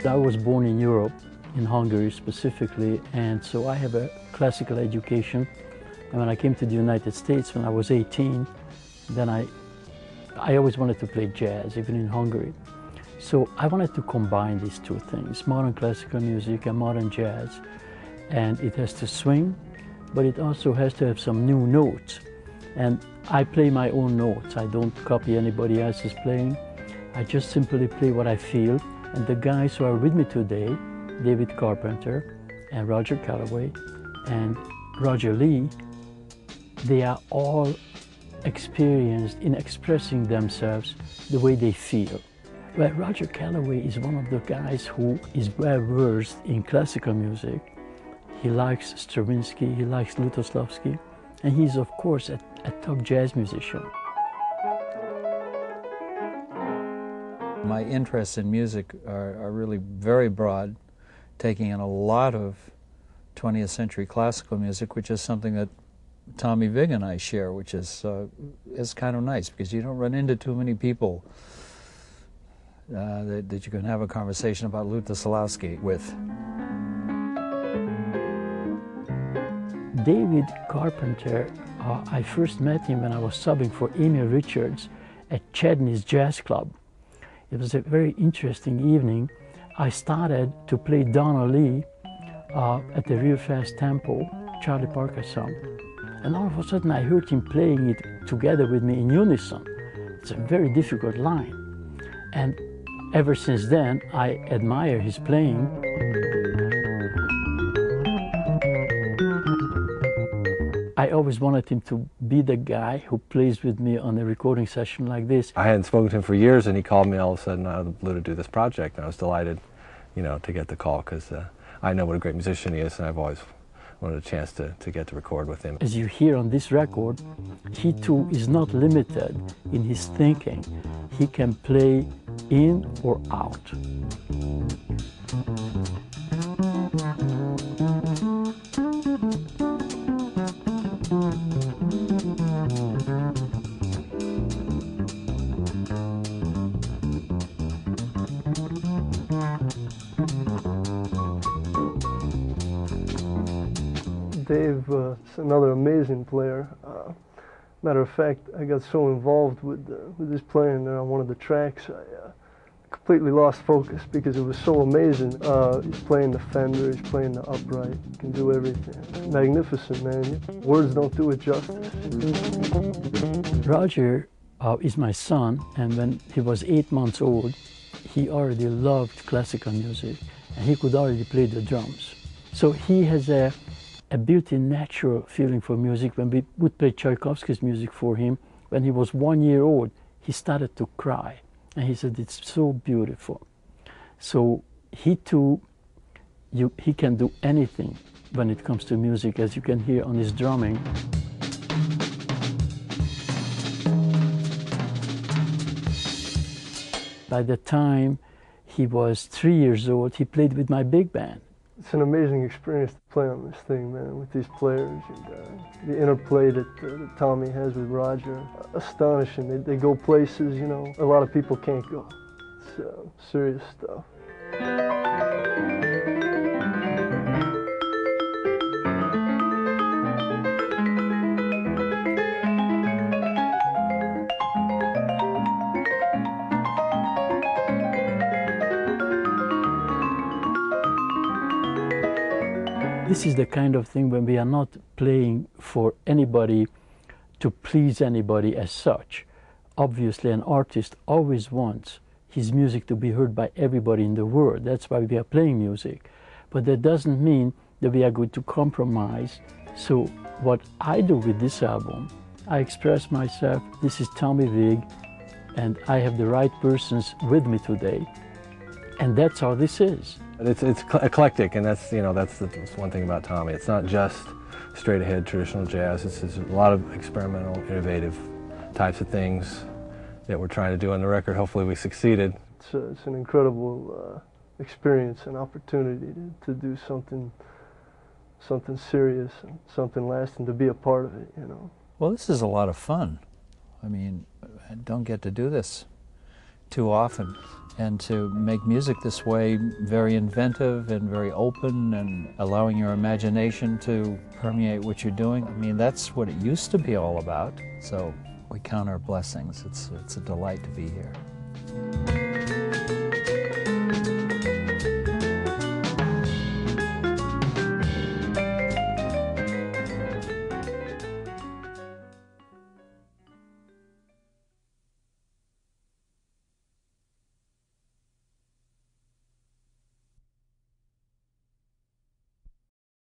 I was born in Europe, in Hungary specifically, and so I have a classical education. And when I came to the United States when I was 18, then I always wanted to play jazz, even in Hungary. So I wanted to combine these two things, modern classical music and modern jazz. And it has to swing, but it also has to have some new notes. And I play my own notes. I don't copy anybody else's playing. I just simply play what I feel. And the guys who are with me today, David Carpenter and Roger Calloway and Roger Lee, they are all experienced in expressing themselves the way they feel. Well, Roger Calloway is one of the guys who is well versed in classical music. He likes Stravinsky, he likes Lutosławski, and he's of course a top jazz musician. My interests in music are really very broad, taking in a lot of 20th century classical music, which is something that Tommy Vig and I share, which is kind of nice because you don't run into too many people that you can have a conversation about Lutosławski with. David Carpenter, I first met him when I was subbing for Emil Richards at Chedney's Jazz Club. It was a very interesting evening. I started to play Donna Lee at the Real Fast Tempo, Charlie Parker song. And all of a sudden I heard him playing it together with me in unison. It's a very difficult line. And ever since then, I admire his playing. I always wanted him to be the guy who plays with me on a recording session like this. I hadn't spoken to him for years, and he called me all of a sudden out of the blue to do this project, and I was delighted, you know, to get the call because I know what a great musician he is, and I've always wanted a chance to get to record with him. As you hear on this record, he too is not limited in his thinking. He can play in or out. Dave is another amazing player. Matter of fact, I got so involved with his playing on one of the tracks, I completely lost focus because it was so amazing. He's playing the Fender, he's playing the upright, he can do everything. Magnificent, man. Words don't do it justice. Roger is my son, and when he was 8 months old, he already loved classical music, and he could already play the drums. So he has a built-in natural feeling for music. When we would play Tchaikovsky's music for him, when he was 1 year old, he started to cry. And he said, it's so beautiful. So he too, he can do anything when it comes to music, as you can hear on his drumming. By the time he was 3 years old, he played with my big band. It's an amazing experience to play on this thing, man, with these players. And, the interplay that Tommy has with Roger, astonishing. They go places, you know, a lot of people can't go. It's serious stuff. This is the kind of thing when we are not playing for anybody to please anybody as such. Obviously, an artist always wants his music to be heard by everybody in the world. That's why we are playing music. But that doesn't mean that we are going to compromise. So what I do with this album, I express myself, this is Tommy Vig, and I have the right persons with me today. And that's how this is. It's eclectic, and that's one thing about Tommy. It's not just straight ahead traditional jazz. It's a lot of experimental, innovative types of things that we're trying to do on the record. Hopefully we succeeded. It's an incredible experience and opportunity to do something serious and something lasting, to be a part of it, you know. Well, this is a lot of fun. I mean, I don't get to do this too often. And to make music this way, very inventive and very open and allowing your imagination to permeate what you're doing, I mean, that's what it used to be all about. So we count our blessings. It's a delight to be here.